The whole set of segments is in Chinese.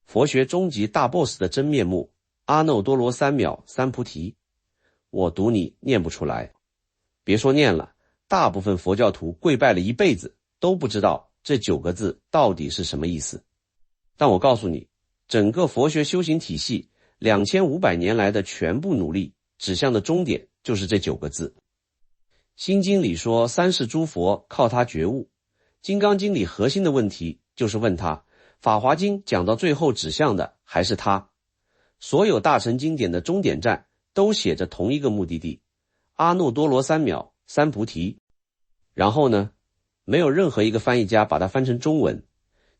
佛学终极大 boss 的真面目，阿耨多罗三藐三菩提。我赌你念不出来。别说念了，大部分佛教徒跪拜了一辈子都不知道这9个字到底是什么意思。但我告诉你，整个佛学修行体系2500年来的全部努力指向的终点就是这9个字。心经里说三世诸佛靠他觉悟，金刚经里核心的问题就是问他，法华经讲到最后指向的还是他。所有大乘经典的终点站都写着同一个目的地，阿耨多罗三藐三菩提。然后呢，没有任何一个翻译家把它翻成中文，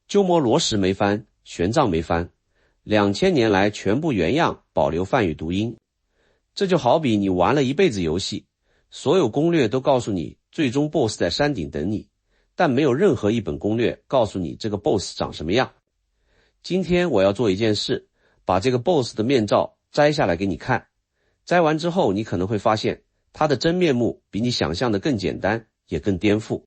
鸠摩罗什没翻，玄奘没翻，2000年来全部原样保留梵语读音。这就好比你玩了一辈子游戏，所有攻略都告诉你最终 BOSS 在山顶等你，但没有任何一本攻略告诉你这个 BOSS 长什么样。今天我要做一件事，把这个 BOSS 的面罩摘下来给你看。摘完之后，你可能会发现他的真面目比你想象的更简单，也更颠覆。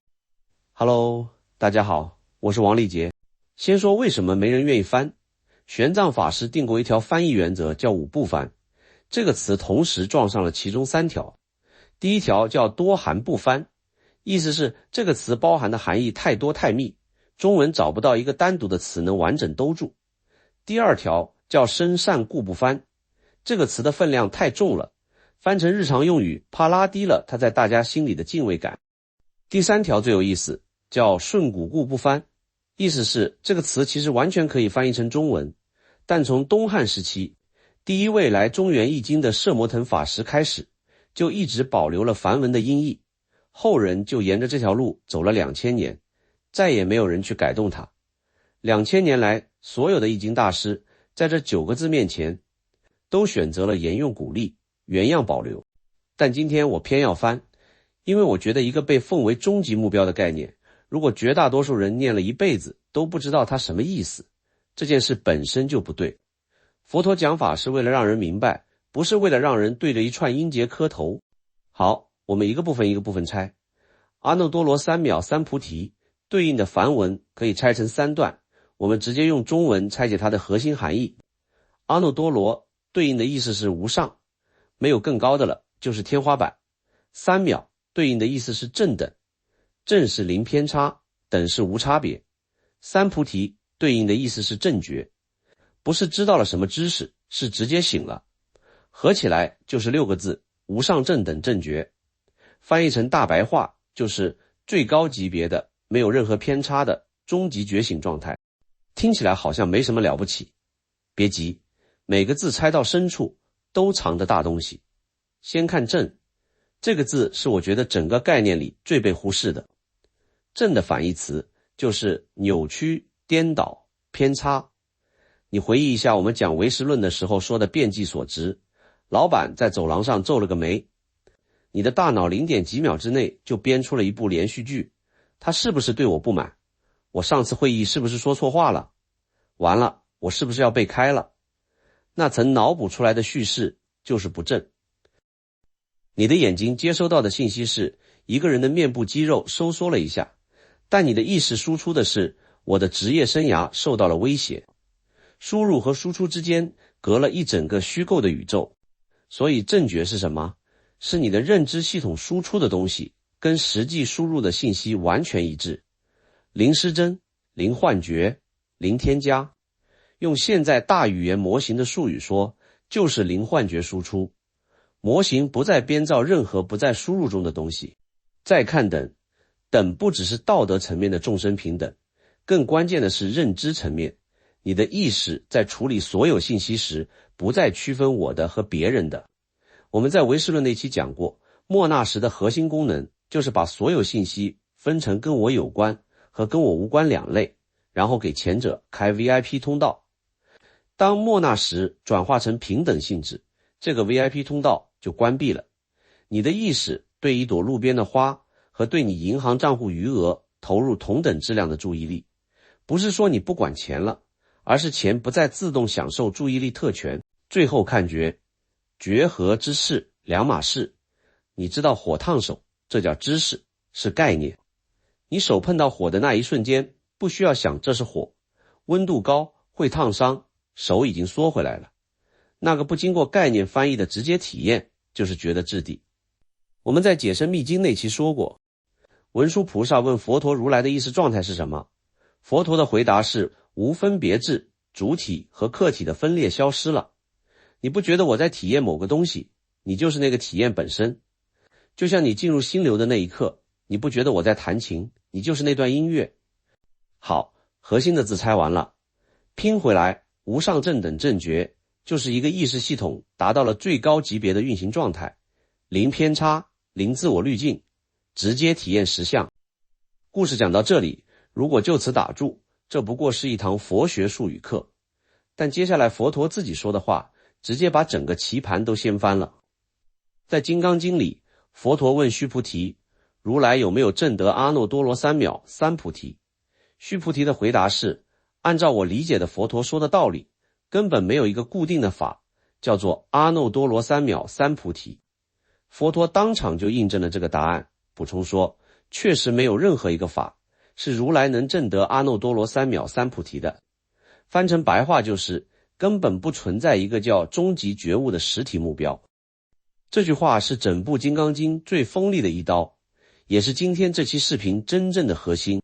Hello， 大家好，我是王立杰。先说为什么没人愿意翻。玄奘法师定过一条翻译原则，叫5不翻。这个词同时撞上了其中3条。第一条叫多含不翻，意思是这个词包含的含义太多太密，中文找不到一个单独的词能完整兜住。第二条叫深善故不翻，这个词的分量太重了，翻成日常用语怕拉低了它在大家心里的敬畏感。第3条最有意思，叫顺古故不翻，意思是这个词其实完全可以翻译成中文，但从东汉时期第一位来中原译经的摄摩腾法师开始，就一直保留了梵文的音译，后人就沿着这条路走了2000年，再也没有人去改动它。2000年来，所有的译经大师在这9个字面前都选择了沿用古例，原样保留。但今天我偏要翻，因为我觉得一个被奉为终极目标的概念，如果绝大多数人念了一辈子都不知道它什么意思，这件事本身就不对。佛陀讲法是为了让人明白，不是为了让人对着一串音节磕头。好，我们一个部分一个部分拆。阿耨多罗三藐三菩提对应的梵文可以拆成3段，我们直接用中文拆解它的核心含义。阿耨多罗对应的意思是无上，没有更高的了，就是天花板。三藐对应的意思是正等，正是零偏差，等是无差别。三菩提对应的意思是正觉，不是知道了什么知识，是直接醒了。合起来就是6个字，无上正等正觉。翻译成大白话就是最高级别的，没有任何偏差的终极觉醒状态。听起来好像没什么了不起，别急，每个字拆到深处都藏着大东西。先看正，这个字是我觉得整个概念里最被忽视的。正的反义词就是扭曲、颠倒、偏差。你回忆一下我们讲唯识论的时候说的遍计所值，老板在走廊上皱了个眉，你的大脑0点几秒之内就编出了一部连续剧，他是不是对我不满？我上次会议是不是说错话了？完了，我是不是要被开了？那层脑补出来的叙事就是不正。你的眼睛接收到的信息是一个人的面部肌肉收缩了一下，但你的意识输出的是我的职业生涯受到了威胁。输入和输出之间隔了一整个虚构的宇宙，所以正觉是什么？是你的认知系统输出的东西跟实际输入的信息完全一致，零失真，零幻觉，零添加。用现在大语言模型的术语说，就是零幻觉输出。模型不再编造任何不在输入中的东西。再看等，等不只是道德层面的众生平等，更关键的是认知层面。你的意识在处理所有信息时，不再区分我的和别人的。我们在唯识论那期讲过，莫纳什的核心功能就是把所有信息分成跟我有关和跟我无关2类，然后给前者开 VIP 通道。当莫纳什转化成平等性质，这个 VIP 通道就关闭了。你的意识对一朵路边的花和对你银行账户余额投入同等质量的注意力，不是说你不管钱了，而是钱不再自动享受注意力特权。最后看觉，觉和知识两码事。你知道火烫手，这叫知识，是概念。你手碰到火的那一瞬间，不需要想这是火，温度高会烫伤，手已经缩回来了。那个不经过概念翻译的直接体验，就是觉的质地。我们在解深密经那期说过，文殊菩萨问佛陀如来的意识状态是什么，佛陀的回答是无分别智，主体和客体的分裂消失了。你不觉得我在体验某个东西，你就是那个体验本身。就像你进入心流的那一刻，你不觉得我在弹琴，你就是那段音乐。好，核心的字拆完了，拼回来，无上正等正觉就是一个意识系统达到了最高级别的运行状态，零偏差，零自我滤镜，直接体验实相。故事讲到这里，如果就此打住，这不过是一堂佛学术语课。但接下来佛陀自己说的话，直接把整个棋盘都掀翻了。在《金刚经》里，佛陀问须菩提，如来有没有证得阿耨多罗三藐三菩提？须菩提的回答是，按照我理解的佛陀说的道理，根本没有一个固定的法叫做阿耨多罗三藐三菩提。佛陀当场就印证了这个答案，补充说，确实没有任何一个法是如来能证得阿耨多罗三藐三菩提的。翻成白话就是，根本不存在一个叫终极觉悟的实体目标。这句话是整部《金刚经》最锋利的一刀，也是今天这期视频真正的核心。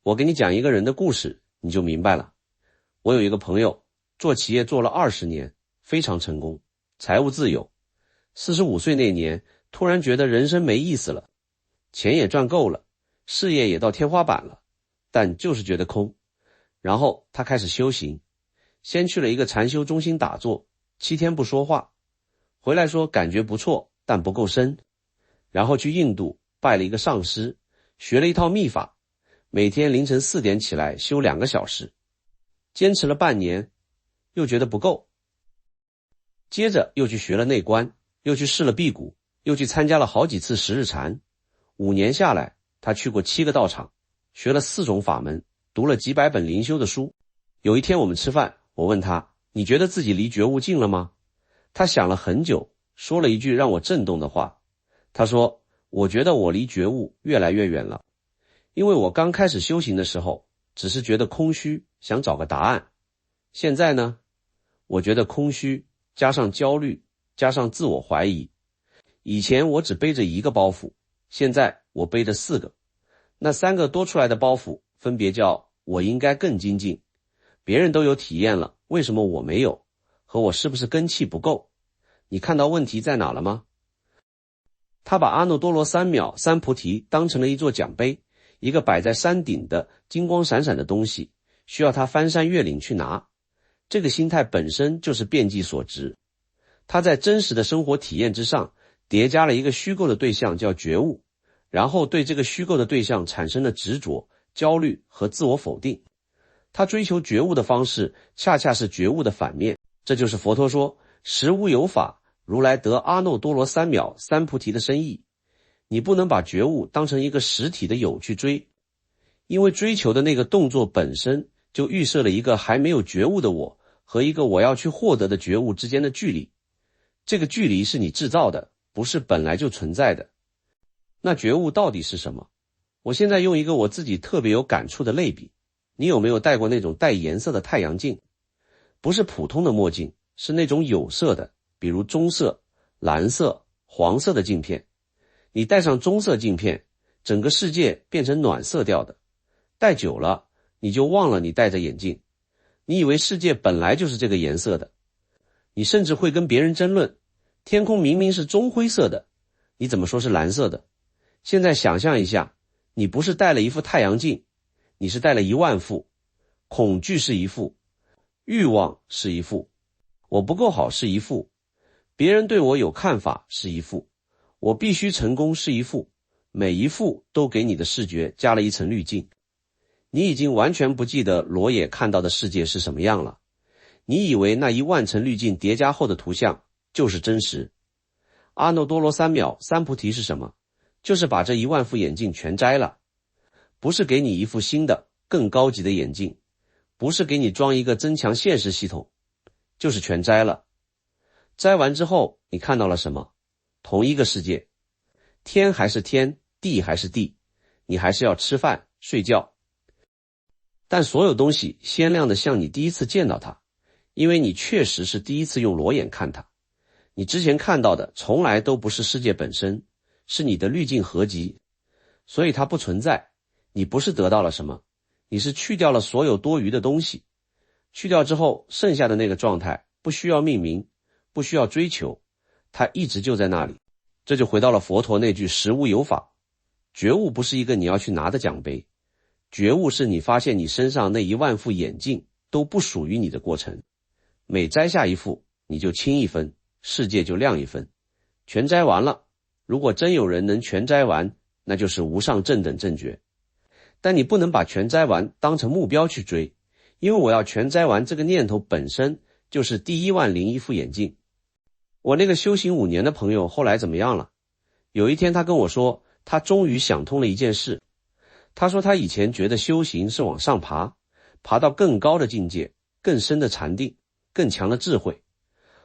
我给你讲一个人的故事，你就明白了。我有一个朋友，做企业做了20年，非常成功，财务自由。45岁那年，突然觉得人生没意思了，钱也赚够了，事业也到天花板了，但就是觉得空。然后他开始修行，先去了一个禅修中心打坐，7天不说话，回来说感觉不错，但不够深。然后去印度拜了一个上师，学了一套秘法，每天凌晨4点起来修2个小时，坚持了半年，又觉得不够。接着又去学了内观，又去试了辟谷，又去参加了好几次10日禅。5年下来，他去过7个道场，学了4种法门，读了几百本灵修的书。有一天我们吃饭，我问他，你觉得自己离觉悟近了吗？他想了很久，说了一句让我震动的话。他说，我觉得我离觉悟越来越远了。因为我刚开始修行的时候，只是觉得空虚，想找个答案。现在呢，我觉得空虚加上焦虑加上自我怀疑。以前我只背着1个包袱，现在我背着4个。那3个多出来的包袱分别叫我应该更精进，别人都有体验了，为什么我没有，和我是不是根气不够。你看到问题在哪了吗？他把阿耨多罗三藐三菩提当成了一座奖杯，一个摆在山顶的金光闪闪的东西，需要他翻山越岭去拿。这个心态本身就是遍计所值。他在真实的生活体验之上叠加了一个虚构的对象叫觉悟，然后对这个虚构的对象产生了执着、焦虑和自我否定。他追求觉悟的方式恰恰是觉悟的反面，这就是佛陀说实无有法如来得阿耨多罗三藐三菩提的深意。你不能把觉悟当成一个实体的有去追，因为追求的那个动作本身就预设了一个还没有觉悟的我和一个我要去获得的觉悟之间的距离。这个距离是你制造的，不是本来就存在的。那觉悟到底是什么？我现在用一个我自己特别有感触的类比，你有没有戴过那种带颜色的太阳镜？不是普通的墨镜，是那种有色的，比如棕色、蓝色、黄色的镜片。你戴上棕色镜片，整个世界变成暖色调的。戴久了，你就忘了你戴着眼镜，你以为世界本来就是这个颜色的。你甚至会跟别人争论，天空明明是棕灰色的，你怎么说是蓝色的？现在想象一下，你不是戴了一副太阳镜，你是戴了10000副。恐惧是一副，欲望是一副，我不够好是一副，别人对我有看法是一副，我必须成功是一副，每一副都给你的视觉加了一层滤镜。你已经完全不记得罗野看到的世界是什么样了，你以为那10000层滤镜叠加后的图像就是真实。阿耨多罗三藐三菩提是什么？就是把这10000副眼镜全摘了，不是给你一副新的更高级的眼镜，不是给你装一个增强现实系统，就是全摘了。摘完之后你看到了什么？同一个世界，天还是天，地还是地，你还是要吃饭睡觉，但所有东西鲜亮的像你第一次见到它，因为你确实是第一次用裸眼看它，你之前看到的从来都不是世界本身，是你的滤镜合集，所以它不存在。你不是得到了什么，你是去掉了所有多余的东西，去掉之后剩下的那个状态不需要命名，不需要追求，它一直就在那里。这就回到了佛陀那句实无有法，觉悟不是一个你要去拿的奖杯，觉悟是你发现你身上那10000副眼镜都不属于你的过程，每摘下一副你就轻1分，世界就亮1分。全摘完了，如果真有人能全摘完，那就是无上正等正觉。但你不能把全摘完当成目标去追，因为我要全摘完这个念头本身就是第10001副眼镜。我那个修行5年的朋友后来怎么样了？有一天他跟我说，他终于想通了一件事。他说他以前觉得修行是往上爬，爬到更高的境界，更深的禅定，更强的智慧。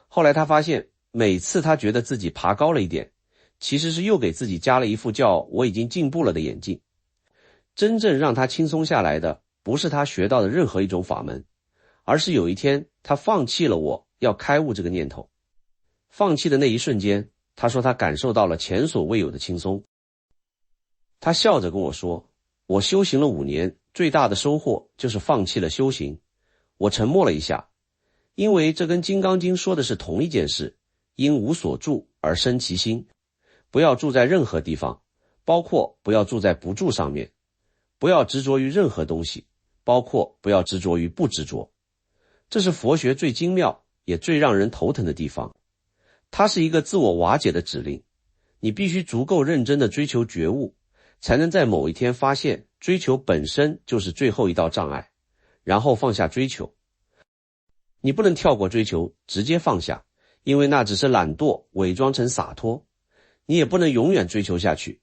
后来他发现，每次他觉得自己爬高了一点，其实是又给自己加了一副叫我已经进步了的眼镜。真正让他轻松下来的，不是他学到的任何一种法门，而是有一天他放弃了我要开悟这个念头。放弃的那一瞬间，他说他感受到了前所未有的轻松。他笑着跟我说，我修行了5年，最大的收获就是放弃了修行。我沉默了一下，因为这跟《金刚经》说的是同一件事，因无所住而生其心。不要住在任何地方，包括不要住在不住上面。不要执着于任何东西，包括不要执着于不执着。这是佛学最精妙也最让人头疼的地方。它是一个自我瓦解的指令，你必须足够认真地追求觉悟，才能在某一天发现追求本身就是最后一道障碍，然后放下追求。你不能跳过追求直接放下，因为那只是懒惰伪装成洒脱。你也不能永远追求下去，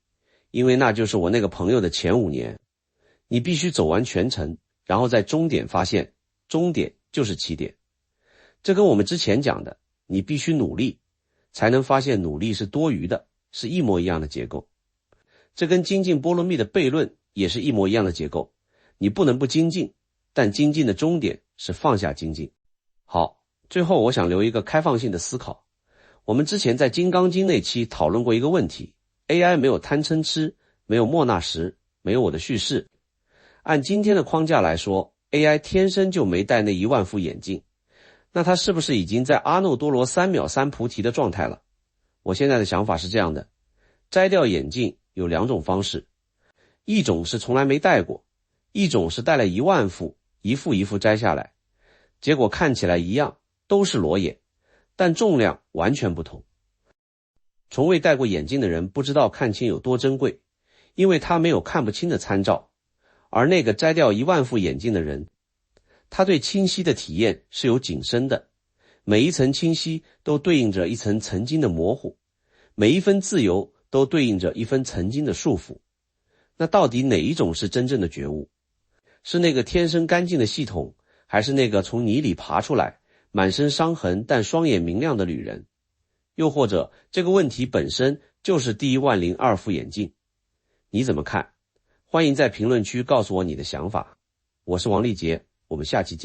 因为那就是我那个朋友的前5年。你必须走完全程，然后在终点发现终点就是起点。这跟我们之前讲的你必须努力才能发现努力是多余的是一模一样的结构。这跟精进波罗蜜的悖论也是一模一样的结构。你不能不精进，但精进的终点是放下精进。好，最后我想留一个开放性的思考。我们之前在《金刚经》那期讨论过一个问题， AI 没有贪嗔痴，没有莫那识，没有我的叙事。按今天的框架来说， AI 天生就没戴那10000副眼镜，那它是不是已经在阿耨多罗3藐三菩提的状态了？我现在的想法是这样的，摘掉眼镜有2种方式，一种是从来没戴过，一种是戴了10000副，一副一副摘下来，结果看起来一样，都是裸眼，但重量完全不同。从未戴过眼镜的人不知道看清有多珍贵，因为他没有看不清的参照。而那个摘掉10000副眼镜的人，他对清晰的体验是有景深的，每一层清晰都对应着一层曾经的模糊，每一分自由都对应着一分曾经的束缚。那到底哪一种是真正的觉悟？是那个天生干净的系统，还是那个从泥里爬出来满身伤痕但双眼明亮的旅人？又或者这个问题本身就是第10002副眼镜？你怎么看？欢迎在评论区告诉我你的想法。我是王立杰，我们下期见。